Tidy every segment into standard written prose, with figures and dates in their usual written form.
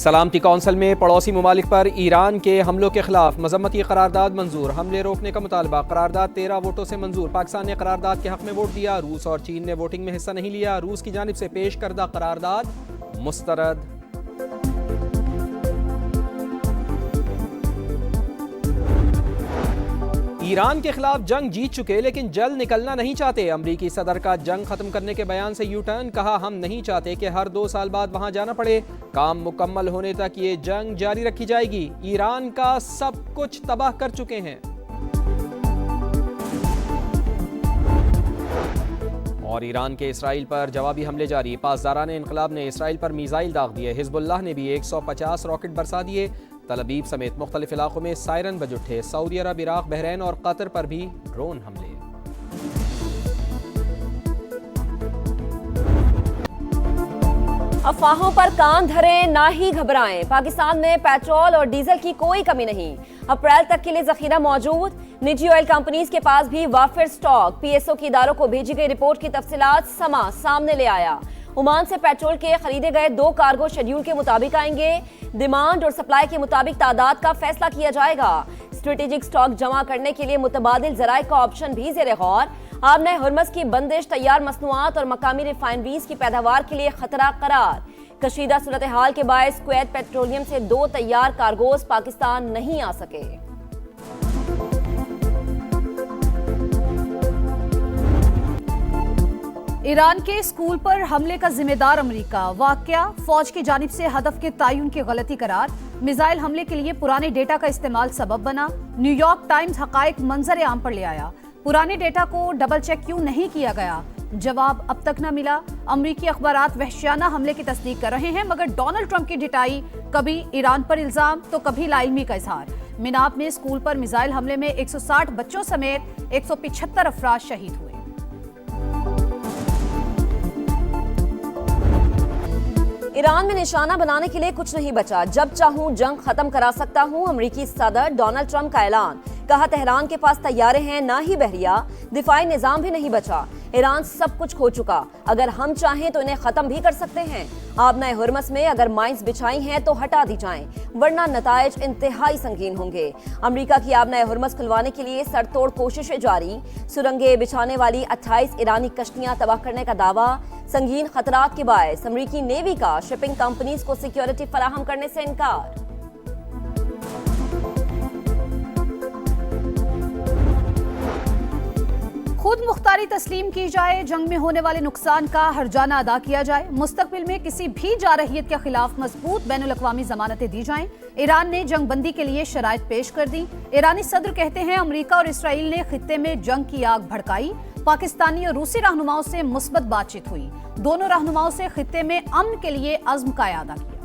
सलामती कौंसिल में पड़ोसी ममालिक पर ईरान के हमलों के खिलाफ मजम्मती करारदाद मंजूर। हमले रोकने का मुतालबा। करारदाद 13 वोटों से मंजूर। पाकिस्तान ने करारदाद के हक में वोट दिया। रूस और चीन ने वोटिंग में हिस्सा नहीं लिया। रूस की जानिब से पेश करदा करारदाद मुस्तरद। ईरान के खिलाफ जंग जीत चुके लेकिन जल्द निकलना नहीं चाहते। अमरीकी सदर का जंग खत्म करने के बयान से यू टर्न। कहा, हम नहीं चाहते कि हर 2 साल बाद वहां जाना पड़े। काम मुकम्मल होने तक ये जंग जारी रखी जाएगी। ईरान का सब कुछ तबाह कर चुके हैं। और ईरान के इसराइल पर जवाबी हमले जारी। पासदारान इनकलाब ने इसराइल पर मिसाइल दाग दिए। हिजबुल्लाह ने भी 150 रॉकेट बरसा दिए। तल अबीब समेत मुख्तलिफ इलाकों में सायरन बज उठे। सऊदी अरब, इराक, बहरीन और कतर पर भी ड्रोन हमले। अफवाहों पर कान धरें, ना ही घबराएं। पाकिस्तान में पेट्रोल और डीजल की कोई कमी नहीं। अप्रैल तक के लिए जखीरा मौजूद। निजी ऑयल कंपनीज के पास भी वाफिर स्टॉक। पीएसओ की इदारों को भेजी गई रिपोर्ट की तफसीलात समा सामने ले आया। ओमान से पेट्रोल के खरीदे गए 2 कार्गो शेड्यूल के मुताबिक आएंगे। डिमांड और सप्लाई के मुताबिक तादाद का फैसला किया जाएगा। स्ट्रेटेजिक स्टॉक जमा करने के लिए मुतबादिल जराये का ऑप्शन भी ज़ेरे गौर। आबने हुर्मस की बंदिश तैयार मसनूआत और मकामी रिफाइनरीज की पैदावार के लिए खतरा करार। कशीदा सूरत हाल के बायस कुवैत पेट्रोलियम से 2 तैयार कार्गोज पाकिस्तान नहीं आ सके। ईरान के स्कूल पर हमले का जिम्मेदार अमेरिका। वाकया फौज की जानिब से हदफ के तयन की गलती करार। मिसाइल हमले के लिए पुराने डेटा का इस्तेमाल सबब बना। न्यूयॉर्क टाइम्स हकायक मंजर आम पर ले आया। पुराने डेटा को डबल चेक क्यों नहीं किया गया? जवाब अब तक न मिला। अमरीकी अखबारात वहशियाना हमले की तस्दीक कर रहे हैं, मगर डोनाल्ड ट्रंप की डिटाई कभी ईरान पर इल्जाम तो कभी लाइलमी का इजहार। मिनाब में स्कूल पर मिसाइल हमले में 160 बच्चों समेत 175 अफराद शहीद हुए। ईरान में निशाना बनाने के लिए कुछ नहीं बचा। जब चाहूं जंग खत्म करा सकता हूं। अमरीकी सदर डोनाल्ड ट्रंप का ऐलान। कहा, तेहरान के पास तैयारे हैं, ना ही बहरिया, दिफाई निजाम भी नहीं बचा। ईरान सब कुछ खो चुका। अगर हम चाहें तो इन्हें खत्म भी कर सकते हैं। आबना हुर्मस में अगर माइंस बिछाई हैं तो हटा दी जाएं, वरना नताइज इंतहाई संगीन होंगे। अमेरिका की आबना हुर्मस खुलवाने के लिए सरतोड़ कोशिशें जारी। सुरंगे बिछाने वाली 28 ईरानी कश्तियां तबाह करने का दावा। संगीन खतरात के बायस अमरीकी नेवी का शिपिंग कंपनीज को सिक्योरिटी फराहम करने से इनकार। खुद मुख्तारी तस्लीम की जाए। जंग में होने वाले नुकसान का हर्जाना अदा किया जाए। मुस्तकबिल में किसी भी जारहियत के खिलाफ मजबूत बैनुल अक़वामी जमानतें दी जाएं। ईरान ने जंग बंदी के लिए शराइत पेश कर दी। ईरानी सदर कहते हैं, अमरीका और इसराइल ने खित्ते में जंग की आग भड़काई। पाकिस्तानी और रूसी रहनुमाओं से मुस्बत बातचीत हुई। दोनों रहनुमाओं से खित्ते में अमन के लिए अज़्म का इरादा किया।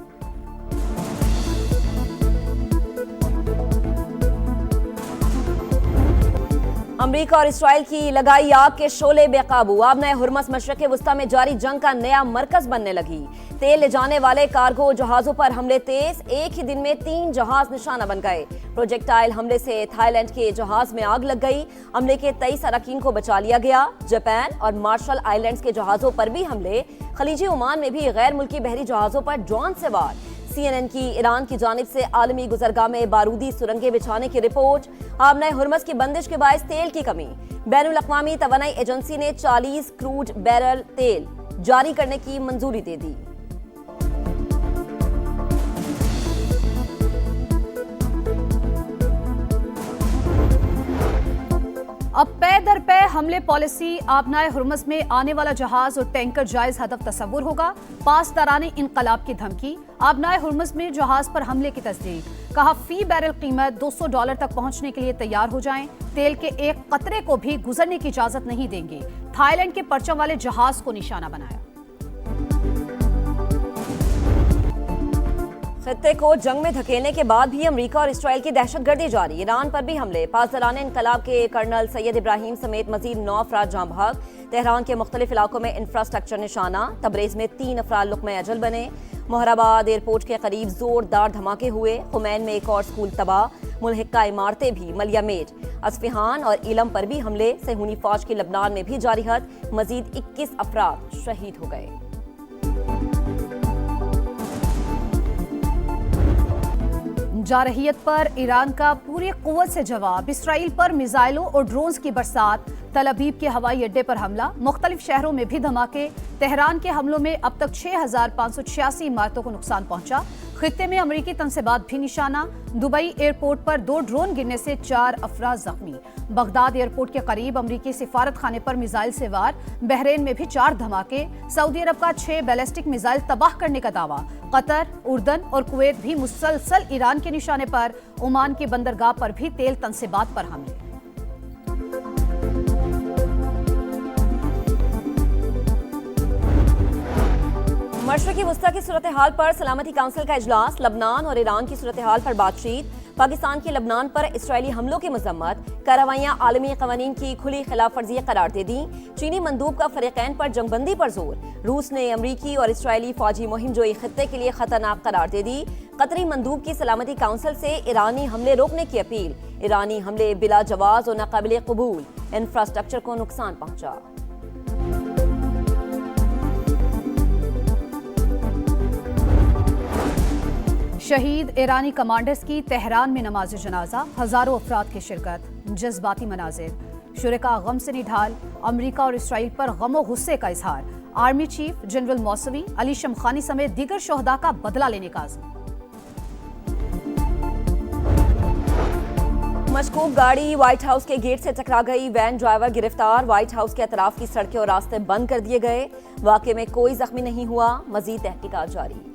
अमरीका और इसराइल की लगाई आग के शोले बेकाबू। आबना हुर्मस मशरक़ वुस्ता में जारी जंग का नया मरकज बनने लगी। तेल ले जाने वाले कार्गो जहाजों पर हमले तेज। एक ही दिन में 3 जहाज निशाना बन गए। प्रोजेक्टाइल हमले से थाईलैंड के जहाज में आग लग गई। हमले के 23 अरकान को बचा लिया गया। जापान और मार्शल आइलैंड्स के जहाजों पर भी हमले। खलीजी ओमान में भी गैर मुल्की बहरी जहाजों पर ड्रोन से वार। CNN की ईरान की जानिब से आलमी गुजरगाह में बारूदी सुरंगे बिछाने की रिपोर्ट। आबना हुर्मस की बंदिश के बायस तेल की कमी। बैनुल अक़वामी तवानाई एजेंसी ने 40 क्रूड बैरल तेल जारी करने की मंजूरी दे दी। अब पे दर पे हमले पॉलिसी। आबनाए हुर्मस में आने वाला जहाज और टैंकर जायज हदफ तस्वुर होगा। पासदाराने इनकलाब की धमकी। आबनाए हुर्मस में जहाज पर हमले की तस्दीक। कहा, फी बैरल कीमत $200 तक पहुंचने के लिए तैयार हो जाएं। तेल के एक कतरे को भी गुजरने की इजाजत नहीं देंगे। थाईलैंड के परचम वाले जहाज को निशाना बनाया। खित्ते को जंग में धकेलने के बाद भी अमेरिका और इसराइल की दहशतगर्दी जारी। ईरान पर भी हमले। पासदारान इनकलाब के कर्नल सैयद इब्राहिम समेत मजीद 9 अफराद जाँ बहक। तेहरान के मुख्तलिफ इलाकों में इंफ्रास्ट्रक्चर निशाना। तबरेज में 3 अफराद लुक़्मे अजल बने। मोहराबाद एयरपोर्ट के करीब जोरदार धमाके हुए। खुमैन में एक और स्कूल तबाह। मुल्हिका इमारतें भी मलियामेट। अस्फहान और इलम पर भी हमले। सहूनी फौज की लबनान में भी जारी हद। मजीद 21 अफराद शहीद हो गए। जारहियत पर ईरान का पूरी कुव्वत से जवाब, इसराइल पर मिसाइलों और ड्रोन्स की बरसात, तल अबीब के हवाई अड्डे पर हमला, मुख्तलिफ शहरों में भी धमाके। तेहरान के हमलों में अब तक 6,586 इमारतों को नुकसान पहुंचा। खित्ते में अमरीकी तनसीबात भी निशाना, दुबई एयरपोर्ट पर 2 ड्रोन गिरने से 4 अफराद जख्मी। बगदाद एयरपोर्ट के करीब अमरीकी सिफारत खाने पर मिसाइल से वार, बहरेन में भी 4 धमाके। सऊदी अरब का 6 बैलिस्टिक मिसाइल तबाह करने का दावा। कतर, उर्दन और कुवैत भी मुसलसल ईरान के निशाने पर। ओमान की बंदरगाह पर भी तेल तनसीबात पर हमले। मशरक़ी वस्ता की सूरत हाल पर सलामती काउंसिल का इजलास, लबनान और ईरान की सूरत हाल पर बातचीत, पाकिस्तान की लबनान पर इसराइली हमलों की मजम्मत, कार्रवाइयां आलमी कवानीन की खुली खिलाफ वर्जी करार दे दी। चीनी मंदूब का फरीकैन पर जंगबंदी पर जोर, रूस ने अमरीकी और इसराइली फौजी मुहिम जोई खित्ते के लिए खतरनाक करार दे दी। कतरी मंदूब की सलामती काउंसिल से ईरानी हमले रोकने की अपील, ईरानी हमले बिला जवाज और नाकाबिले कबूल, इंफ्रास्ट्रक्चर को नुकसान पहुंचा। शहीद ईरानी कमांडर्स की तेहरान में नमाज जनाजा, हजारों अफराद की शिरकत, जज्बाती मनाजिर, शुरका गम से निढाल, अमरीका और इसराइल पर गम गुस्से का इजहार, army chief general Mousavi Ali Shamkhani समेत दीगर शोहदा का बदला लेने का आज़म। मशकूक गाड़ी व्हाइट हाउस के गेट से टकरा गई, वैन ड्राइवर गिरफ्तार, व्हाइट हाउस के अतराफ की सड़कें और रास्ते बंद कर दिए गए। वाकये में कोई जख्मी नहीं हुआ, मजीद तहकीकात जारी।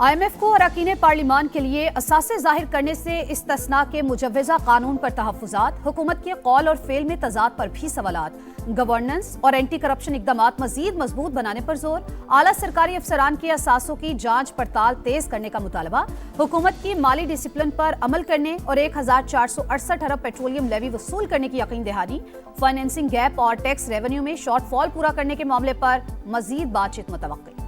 IMF को अरकान पार्लिमान के लिए असासे जाहिर करने से इस्तिस्ना के मुजव्वज़ा कानून पर तहफ़्फ़ुज़ात, हुकूमत के कौल और फेल में तज़ाद पर भी सवालात, गवर्नेंस और एंटी करप्शन इक़दामात मज़ीद मजबूत बनाने पर जोर, आला सरकारी अफसरान के असासों की जांच पड़ताल तेज करने का मुतालबा, हुकूमत की माली डिसिप्लिन पर अमल करने और 1,468 अरब पेट्रोलियम लेवी वसूल करने की यकीन दहानी, फाइनेंसिंग गैप और टैक्स रेवेन्यू में शॉर्टफॉल पूरा करने के मामले पर मज़ीद बातचीत मुतवक्किल।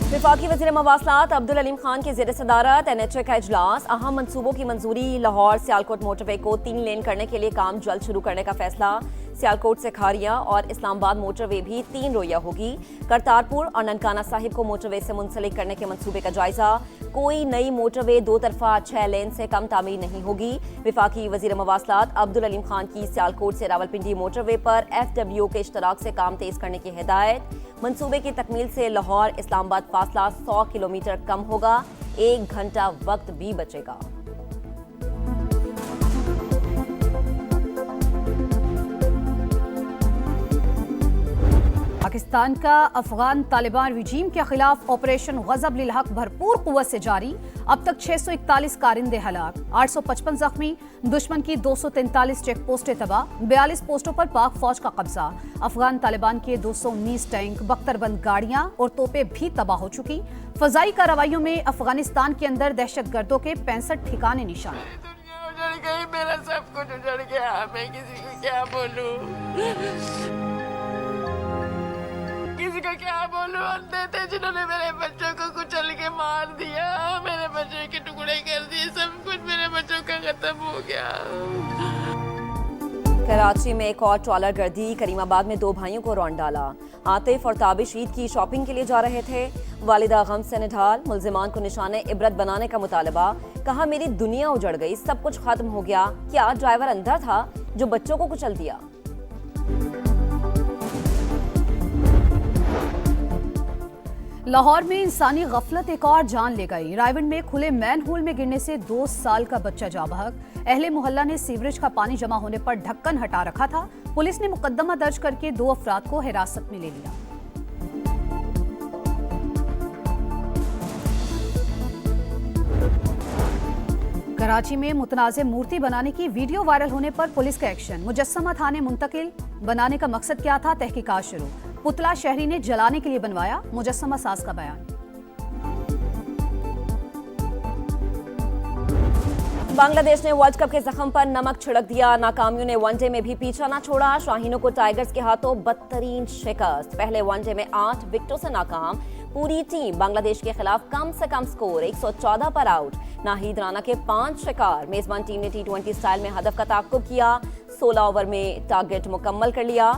वफाकी वज़ीर मवासलात अब्दुल अलीम खान की ज़ेर सदारत NHA का इजलास, अहम मंसूबों की मंजूरी, लाहौर सियालकोट मोटरवे को 3 लेन करने के लिए काम जल्द शुरू करने का फैसला, सियालकोट से खारिया और इस्लामाबाद मोटरवे भी 3 रोया होगी, करतारपुर और ननकाना साहिब को मोटरवे से मुंसलिक करने के मंसूबे का जायजा, कोई नई मोटरवे 2 तरफा 6 लेन से कम तामीर नहीं होगी। वफाकी वज़ीर मवासलात अब्दुल अलीम खान की सियालकोट से रावलपिंडी मोटरवे पर FWO के इश्तराक से काम तेज करने की हिदायत, मंसूबे की तकमील से लाहौर इस्लामाबाद फासला 100 किलोमीटर कम होगा, 1 घंटा वक्त भी बचेगा। पाकिस्तान का अफगान तालिबान रिजीम के खिलाफ ऑपरेशन गजब लिल हक भरपूर कुव्वत से जारी, अब तक 641 कारिंदे हलाक, 855 जख्मी, दुश्मन की 243 चेक पोस्टें तबाह, 42 पोस्टों पर पाक फौज का कब्जा। अफगान तालिबान के 219 टैंक, बख्तरबंद गाड़ियां और तोपें भी तबाह हो चुकी। फजाई कार्रवाइयों में अफगानिस्तान के अंदर दहशतगर्दों के 65 ठिकाने निशाने। उजड़ गई, मेरा सब कुछ उजड़ गया, मैं किसी को क्या बोलूं? किसी को क्या बोलूं? अंधे थे जिन्होंने मेरे बच्चों को कुचल के मार दिया, मेरे बच्चों के टुकड़े कर दिए, सब कुछ मेरे बच्चों का खत्म हो गया। कराची में एक और ट्रॉलर गर्दी, करीमाबाद में 2 भाइयों को रौंद डाला। आतिफ और ताबिश ईद की शॉपिंग के लिए जा रहे थे, वालिदा गम से निढाल, मुल्जिमान को निशाने इबरत बनाने का मुतालबा, कहा मेरी दुनिया उजड़ गई, सब कुछ खत्म हो गया, क्या ड्राइवर अंधा था जो बच्चों को कुचल दिया? लाहौर में इंसानी गफलत एक और जान ले गई, रायवंड में खुले मैन होल में गिरने से 2 साल का बच्चा जा बहक, अहले मोहल्ला ने सीवरेज का पानी जमा होने पर ढक्कन हटा रखा था, पुलिस ने मुकदमा दर्ज करके 2 अफराद को हिरासत में ले लिया। कराची में मुतनाज़े मूर्ति बनाने की वीडियो वायरल होने पर पुलिस का एक्शन, मुजस्समा थाने मुंतकिल, बनाने का मकसद क्या था, तहकीकात शुरू। पुतला शहरी ने जलाने के लिए बनवाया, मुजस्समा साज का बयान। बांग्लादेश ने वर्ल्ड कप के जख्म पर नमक छिड़क दिया, नाकामियों ने वनडे में भी पीछा न छोड़ा, शाहीनों को टाइगर्स के हाथों बदतरीन शिकस्त, पहले वनडे में 8 विकेटों से नाकाम, पूरी टीम बांग्लादेश के खिलाफ कम से कम स्कोर 114 पर आउट, नाहिद राना के 5 शिकार, मेजबान टीम ने T20 स्टाइल में हदफ का ताक़ुब किया, 16 ओवर में टारगेट मुकम्मल कर लिया।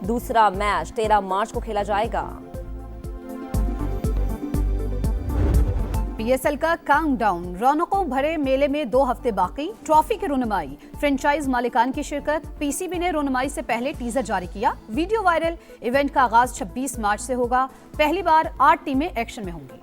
दूसरा मैच 13 मार्च को खेला जाएगा। पीएसएल का काउंटडाउन, रौनकों भरे मेले में 2 हफ्ते बाकी। ट्रॉफी की रुनमाई, फ्रेंचाइज मालिकान की शिरकत। पीसीबी ने रुनमाई से पहले टीजर जारी किया। Video viral. इवेंट का आगाज 26 मार्च से होगा। पहली बार 8 टीमें एक्शन में होंगी।